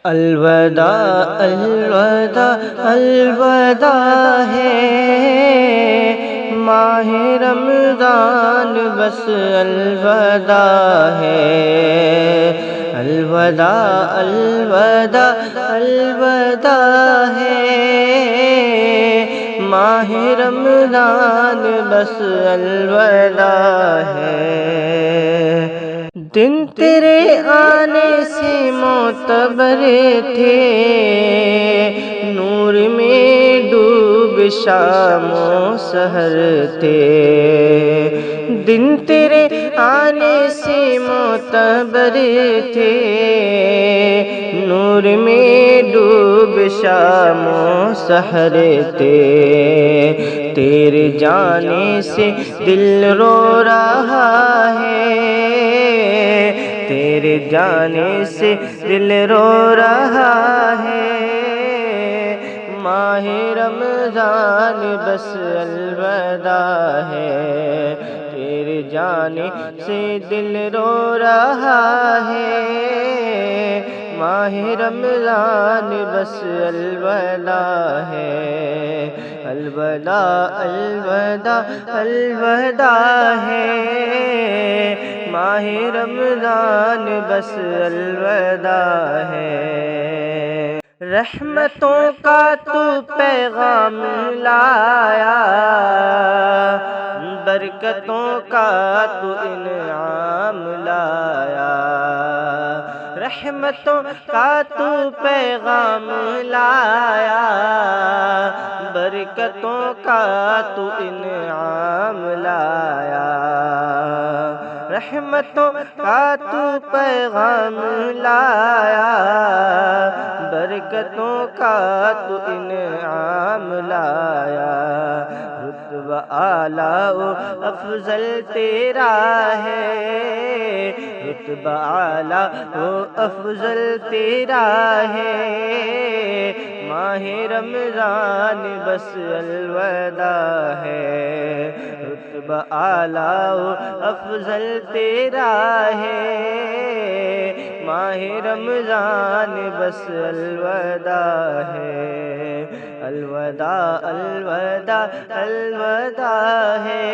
الوداع الوداع الوداع ہے ماہ رمضان، بس الوداع ہے۔ الوداع الوداع الوداع ہے ماہ رمضان، بس الوداع ہے۔ دن تیرے آنے سے معتبر تھے، نور میں ڈوب شام و سحر تھے۔ دن تیرے آنے سے معتبر تھے، نور میں ڈوب شام و سحر تھے۔ تیرے جانے سے دل رو رہا ہے، تیرے جانے سے دل رو رہا ہے۔ ماہ رمضان بس الوداع ہے، تیرے جانے سے دل رو رہا ہے۔ ماہ رمضان بس الوداع ہے۔ الوداع الوداع الوداع ہے ماہ رمضان، بس الوداع ہے۔ رحمتوں کا تو پیغام لایا، برکتوں کا تو انعام لایا۔ رحمتوں کا تو پیغام لایا، برکتوں کا تو انعام لایا۔ رحمتوں کا تو پیغام لایا، برکتوں کا تو انعام لایا۔ رتبہ اعلیٰ و افضل تیرا ہے، رتبہ اعلیٰ و افضل تیرا ہے۔ ماہ رمضان بس الوداع ہے، رتبہ اعلیٰ و افضل تیرا ہے۔ ماہ رمضان بس الوداع ہے۔ الوداع الوداع الوداع ہے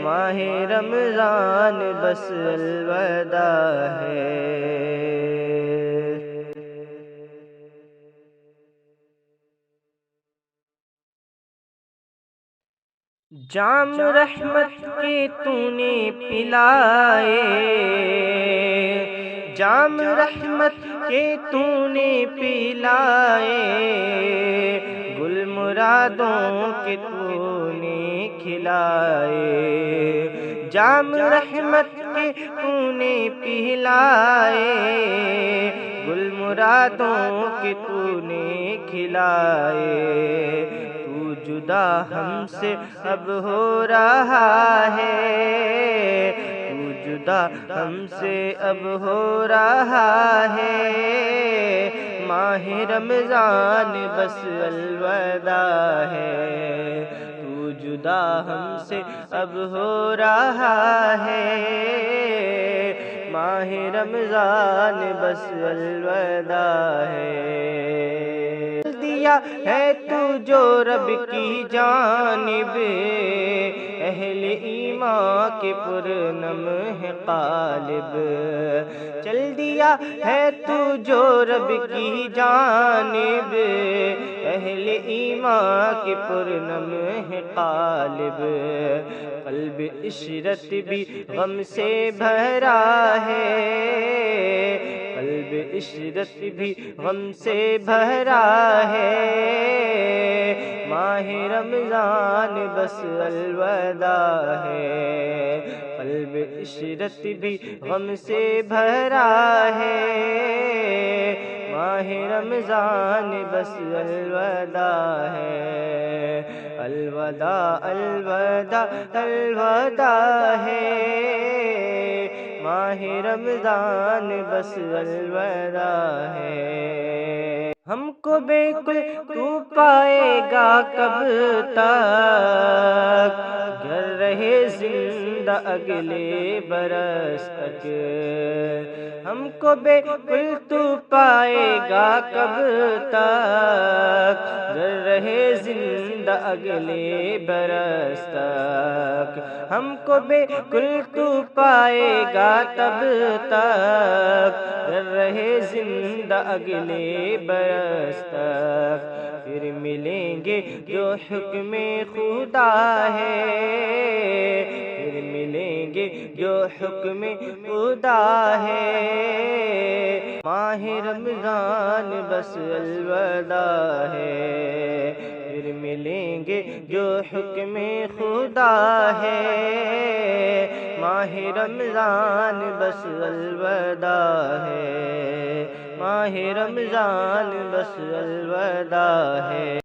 ماہ رمضان، بس الوداع ہے۔ جام رحمت کے تو نے پلائے، جام رحمت کے تو نے پلائے، گل مرادوں کے تو نے کھلائے۔ جام رحمت کے تو نے پلائے، گل مرادوں کے تو نے کھلائے۔ جدا ہم سے اب ہو رہا ہے، تو جدا ہم سے اب ہو رہا ہے۔ ماہ رمضان بس الوداع ہے، تو جدا ہم سے اب ہو رہا ہے۔ ماہ رمضان بس الوداع ہے۔ دیا ہے تو جو رب کی جانب، اہل ایمان کے پرنم ہے قالب۔ چل دیا ہے تو جو رب کی جانب، اہل ایمان کے پرنم ہے قالب۔ قلب عشرت بھی غم سے بھرا ہے، قلب عشرت بھی غم سے بھرا ہے۔ ماہ رمضان بس الوداع ہے، قلب عشرت بھی غم سے بھرا ہے۔ ماہ رمضان بس الوداع ہے۔ الوداع الوداع الوداع ہے ماہ رمضان بس الوداع ہے۔ ہم کو کو بالکل تو پائے گا کب تک، گر رہے زندہ اگلے برس تک، ہم کو بالکل تو پائے گا کب تک، گر رہے زندہ اگلے برس تک، ہم کو بالکل تو پائے گا تب تک، گر رہے زندہ اگلے برس تک، پھر ملیں گے جو حکم خدا ہے، پھر ملیں گے جو حکم خدا ہے، ماہ رمضان بس الوداع ہے، پھر ملیں گے جو حکم خدا ہے، ماہ رمضان بس الوداع ہے، ماہ رمضان بس الوداع ہے۔